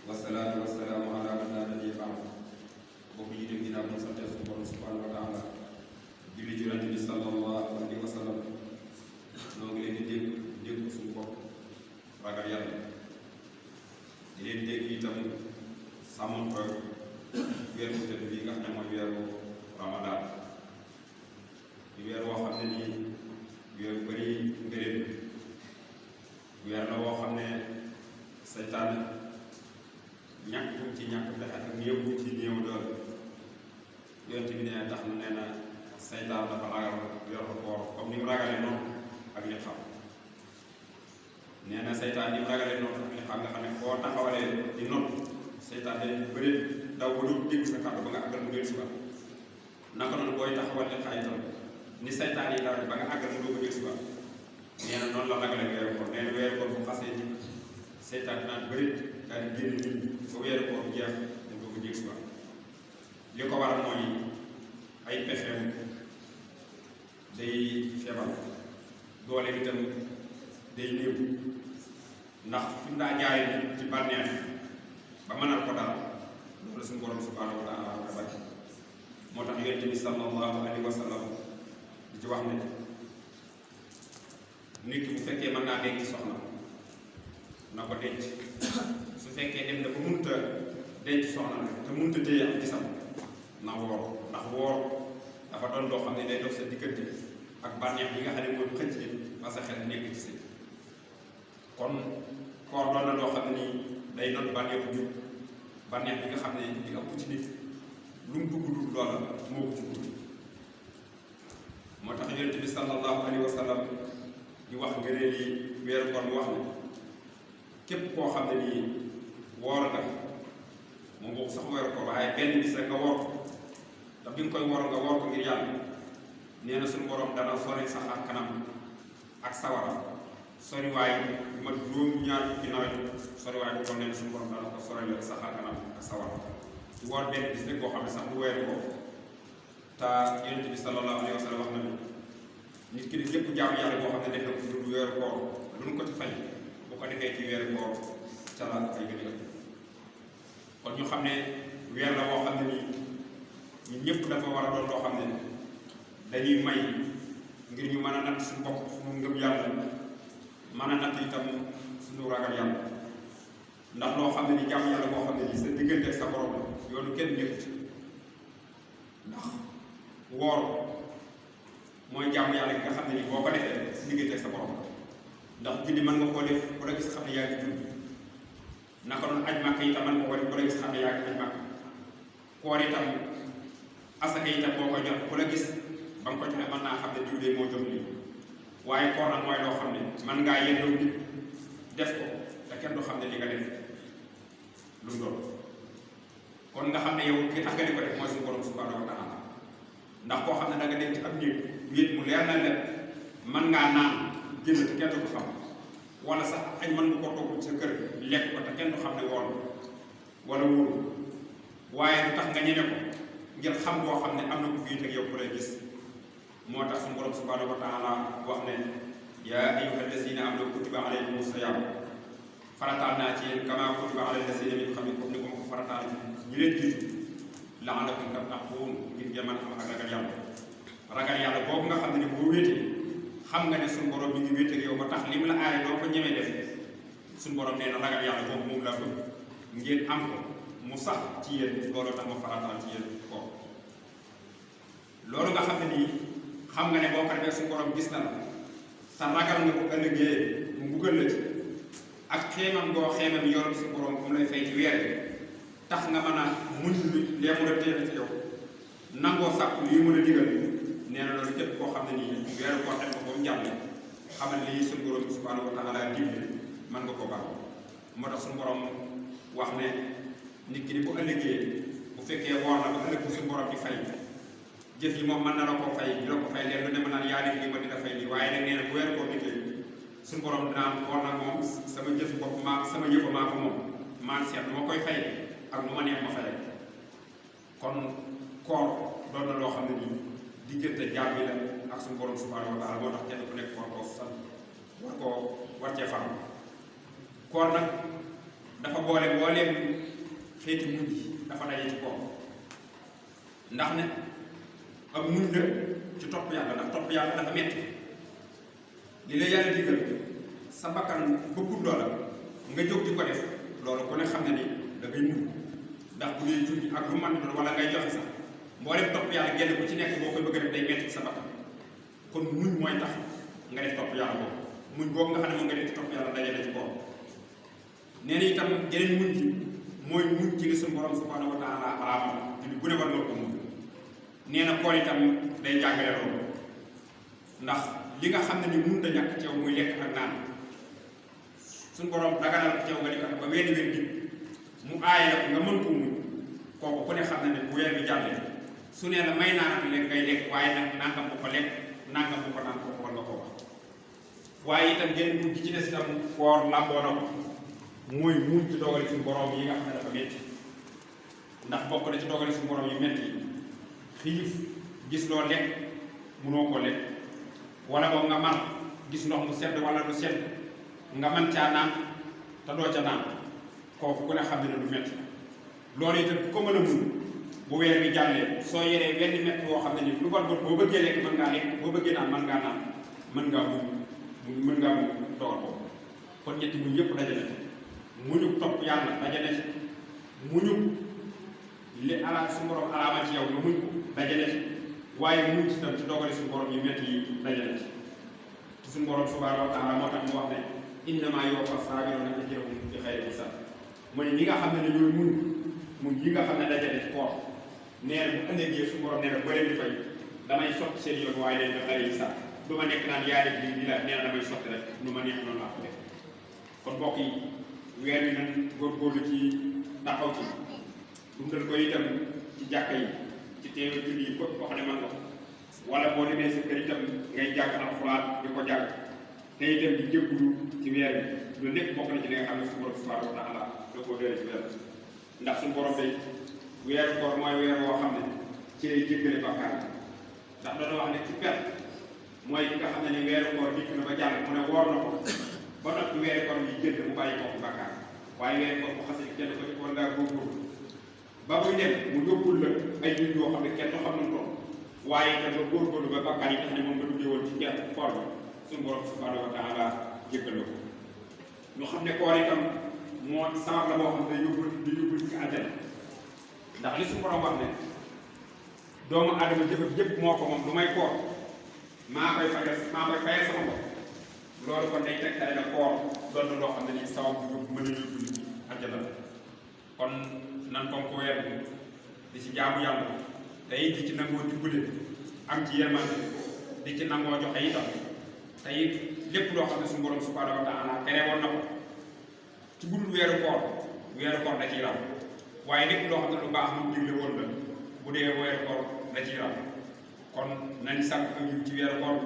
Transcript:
wasalaatu wasalaamu ala man laa nabiyya ba'dahu bokk yi dégg ginnaaw ñu sante suñu borom subhanahu wa taala julli ci Yonent bi sallallahu alayhi wa sallam noo ngi leen di dégg suñu bopp ragal yàlla di leen dégg itam sàmmoon ko weer bu tëdd bi nga xam ne mooy weeru Ramadan di weer woo xam ne nii weer bu bëri ngëneel weer la woo xam ne seytaane ñàkk ci ñàkk pexe ak néew ci néew doole Yonent bi nee tax na nee na seytaan dafa ragal weeru koor comme ni mu ragalee noonu ak li xam nee na seytaan ni mu ragalee noonu ak li xam nga xam ne boo taxawalee di not seytaan day bëri daw ba du dégg sa kàddu ba nga àggal mu dellu si waat naka noonu booy taxawal li xaay itam ni seytaan yi daw ba nga àggal mu doo ko dellu si waat nee na noonu la ragalee weeru koor nee na weeru koor bu xasee dikk seytaan dinaan bëri daal di génn nit ñi ba weeru koor jeex mu doo ko dellu si waat li ko waral mooy ay pexeem day feebar doole bi tam day néew ndax fi mu daa jaay nit ci bànneex ba mënal ko dara loolu suñu borom subhanahu wa taala ko bañ moo tax Yonent bi sallallahu alayhi wa sallam di ci wax ne nit ki bu fekkee mën naa denc soxna na ko denc su fekkee dem na ba mënut a denc soxna nag te mënut a téye am gisam na woor ndax woor dafa doon loo xam ne day dox sa diggante ak bànneex yi nga xam ne mooy xëcc nit ba sa xel nekk ci sëy kon koor doon na loo xam ne nii day doon bànneexu nit bànneex bi nga xam ne li ëpp ci nit lu mu dugg dugg loola moo ko ci dugg moo tax Yonent bi sallallahu alayhi wa sallam di wax ngëneel yi weeru koor mu wax ne képp koo xam ne nii woor nga moom boobu sax weeru koor waaye benn bis rek nga woor te bi nga koy woor nga woor ko ngir yàlla nee na suñu borom dana sori sa xar kanam ak sawara sori waay bu ma juróom-ñaar ci nawet sori waay bu ko nee na suñu borom dana ko sori la sa xar kanam ak sawara ci woor benn bis rek boo xam ne sax bu weeru ko te Yonent bi sallallahu alayhi wa sallam wax na ne nit ki di lépp jaamu yàlla boo xam ne def na ko du weeru koor lu nu ko ci fay bu ko defee ci weeru koor ca la ay gën kon ñu xam ne weer la boo xam ne nii ñun ñëpp dafa war a doon loo xam ne dañuy may ngir ñu mën a natt suñu bopp suñu ngëm yàlla mën a natt itam suñu ragal yàlla ndax loo xam ne ni jaamu yàlla boo xam ne nii sa diggante ak sa borom la yoonu kenn nekku ci ndax woor mooy jaamu yàlla gi nga xam ne nii boo ko defee sa diggante ak sa borom ndax julli mën nga koo def ku la gis xam ne yaa ngi julli naka noonu aj màkk itam mën nga koo def ku la gis xam ne yaa ngi aj màkk koor itam asaka itam boo koy jox ku la gis ba nga ko joxe mën naa xam ne diw de moo jox lii waaye koor nag mooy loo xam ne mën ngaa yendoo nit def ko te kenn du xam ne li nga def lu mu doon kon nga xam ne yow ki tax nga di ko def mooy suñu borom subhanahu wa taala ndax koo xam ne da nga dem ci ab néeg wéet mu leer na leen mën ngaa naan génn te kenn du ko xam wala sax añ mën nga ko togg sa kër lekk ko te kenn du xam ne woon wala wóoru waaye du tax nga ñeme ko ngir xam boo xam ne am na ku fii teg yow ku lay gis moo tax suñu borom subhanahu wa taala wax ne yaa ayyuha allazina amanu kutiba alaykumu siyaam farataal naa ci yéen kama kutiba ala allazina min qablikum ni ko ma ko farataal ñi leen jiitu la'allakum tattaquun ngir ngeen mën a am ak ragal yàlla boobu nga xam ne ni boo wéetee xam nga ne suñu borom mi ngi wéet ak yow ba tax li mu la aare doo ko ñemee def suñu borom nee na ragal yàlla boobu moom laa bëgg ngeen am ko mu sax ci yéen loolu tax ma farataal ci yéen ko loolu nga xam ne nii xam nga ne boo ko defee suñu borom gis na la te ragal nga ko ëllëgee mu mbugal la ci ak xeemam goo xeemam yoon suñu borom bu mu lay fay ci weer bi tax nga mën a muñ lee mun a teel ci yow nangoo sàkku lii mun a digal nee na loolu képp koo xam ne nii weeru koor def ko ba mu jàll xamal lii suñu borom subhanahu wa taala digle mën nga ko baax moo tax suñu borom wax ne nit ki ni bu ëllëgee bu fekkee woor na ba ëllëg bu suñu borom di fay jëf yi moom mën na la ko fay di la ko fay leen lu ne mën naan yaa def lii ma dina fay lii waaye nag nee na bu weeru koor dikkee suñu borom dinaa woor nag moom sama jëf bopp maa sama yëfa maa ko moom maan seet nu ma koy fay ak nu ma neex ma fay kon koor doon na loo xam ne nii diggante jaam bi la ak suñu borom subhanahu wa taala moo tax kenn ku nekk war koo sant war cee farlu koor nag dafa boole mbooleem xeeti muñ yi dafa daje ci kaw ndax ne ak muñ la ci topp yàlla ndax topp yàlla dafa metti li la yàlla digal sa bakkan bëggul loola nga jóg di ko def loolu ku ne xam ne ni da ngay muñ ndax bu dee julli ak lu man doon wala ngay joxe sax mboolem topp yàlla genn ku ci nekk boo koy bëgg a def day metti sa bakkan kon muñ mooy tax nga def topp yàlla boobu muñ boobu nga xam ne moom nga def ci topp yàlla daje na ci kaw nee na itam yeneen muñ ci mooy muñ ci li suñu borom subhanahu wa taala araamal julli bu ne war nga ko muñ nee na koor itam day jàngale loolu ndax li nga xam ne ni mun da ñàkk ci yow muy lekk ak naan suñu borom daganal ci yow nga di ko def ba wenn wér dig mu aaye la ko nga mën ko muñ kooku ku ne xam ne ne bu weer bi jàllee su nee la may naan ak lekk ngay lekk waaye nag nangam bu ko lekk nangam bu ko naan kooku war nga koo wax waaye itam genn muñ gi ci des itam koor làmboo na ko mooy muñ ci dogali suñu borom yi nga xam ne dafa metti ndax bokk na ci dogali suñu borom yu metti yi xiif gis loo lekk munoo ko lekk wala boog nga man gis ndox mu sedd wala lu sedd nga man caa naan te doo ca naan kooku ku ne xam ne lu metti loolu itam ku ko mën a muñ bu weer bi jàllee soo yeree wenn metti boo xam ne ni lu bon boo bëggee lekk mën ngaa lekk boo bëggee naan mën ngaa naan mën ngaa muñ dogal ko kon ñetti muñ yëpp daje na ci muñu topp yàlla daje na ci muñu li ala suñu borom alaama ci yow nga muñ ko daje na ci waaye muñ ci tam ci dogale suñu borom yu metti yi daje na ci te suñu borom subhanahu wa taala moo tax mu wax ne innamaa yuwaffa saabiruna ajrahum bi xayri hisaab mu ne ñi nga xam ne ñooy muñ yi nga xam ne daje na ci koor nee na bu ëllëgee suñu borom nee na ba leen di fay damay sotti seen yoon waaye leen bi xayri hisaab du ma nekk naan yaa def lii la nee na damay sotti rek nu ma neex noonu laa ko def kon mbokk yi weer wi nañ góorgóorlu ci taxaw ci dundal ko itam ci jàkka yi ci teewe julli yi képp koo xam ne man nga wala boo demee sa kër itam ngay jàng alxuraan di ko jàng te itam di jébbalu ci weer bi loolu lépp bokk na ci li nga xam ne suñu borom subhanahu wa taala da koo dëre ci weer ndax suñu borom day weeru koor mooy weer woo xam ne ci lay jéggale bàkkaar ndax dañoo wax ne ci per mooy ki nga xam ne ni weeru koor dikk na ba jàll mu ne woor na ko ba noppi weeru koor yi jënd mu bàyyi kooku bàkkaar waaye weeru koor bu xasee jënd ko ci war ngaa góorgóorlu ba muy dem mu yóbbul la ay nit yoo xam ne kenn du xam nañ ko waaye itam nga góorgóorlu ba bàkkaar yi nga xam ne moom nga duggee woon ci gerte koor bi suñu borom subhanahu wa taala jéggal ko ñu xam ne koor itam moo sabab la boo xam ne di yóbbul ci àjjana ndax li suñu borom wax ne doomu aadama jëfam yëpp moo ko moom lu may koor maa koy fayal sama bopp loolu kon day tegtale na koor doon na loo xam ne nii sabab bu yóbbu mën a yóbbu nit àjjana kon nan ko weer bi di ci jaamu yàlla tey di ci nangoo dimbale am ci yërmande di ci nangoo joxe itam te it lépp loo xam ne suñu borom subhanahu wa taala tere woon na ko ci budul weeru koor da ciy ram waaye lépp loo xam ne lu baax lu digle woon la bu dee weeru koor da ciy ram kon nañ sàkk ko ci weeru koor